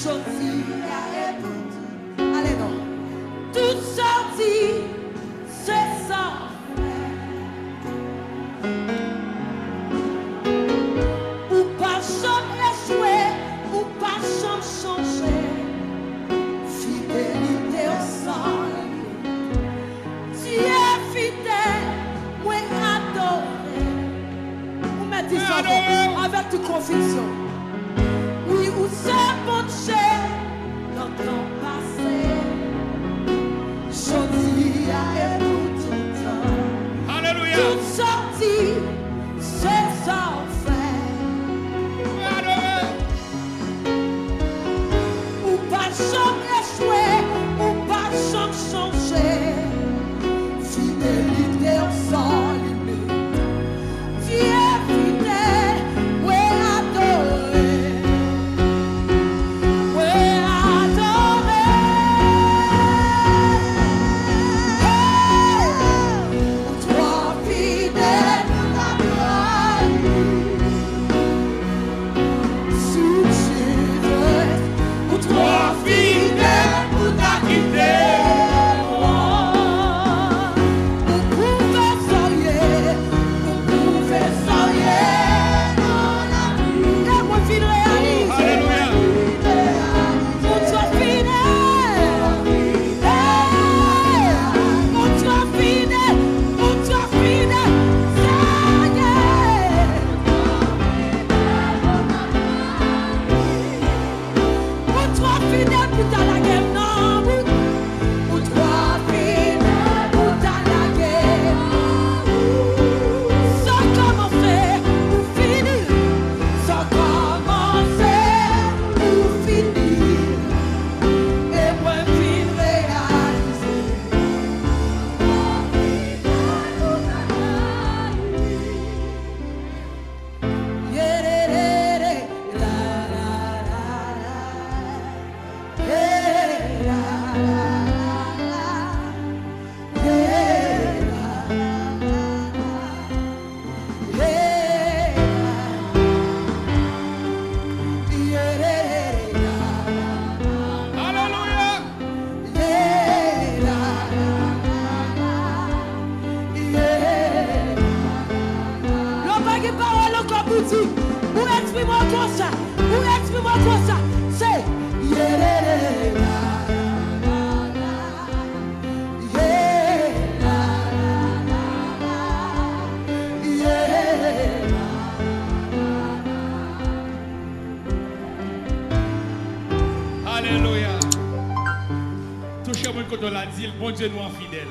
Sorti, allez non. Tout sorti, c'est ça. Ou pas jamais échoué, ou pas jamais changé. Fidélité au sang. Tu es fidèle, moi adoré. Vous mettez ça avec toute conviction. Oui, ou c'est bon Dieu dans ton passé. Sorti et tout temps. Alléluia. Tout sorti, c'est ça fait. Ou pas jamais échoué, ou pas jamais changé. Fidélité sans limite. Tu es fidèle, oui adoré. Oui adoré. Toi fidèle, sous Jésus. Toi fidèle, pour ta quitter. Ou exprime-moi comme ça, ou exprime-moi comme ça, c'est Alléluia. Touchez-moi quand on l'a dit, le bon Dieu nous est fidèle.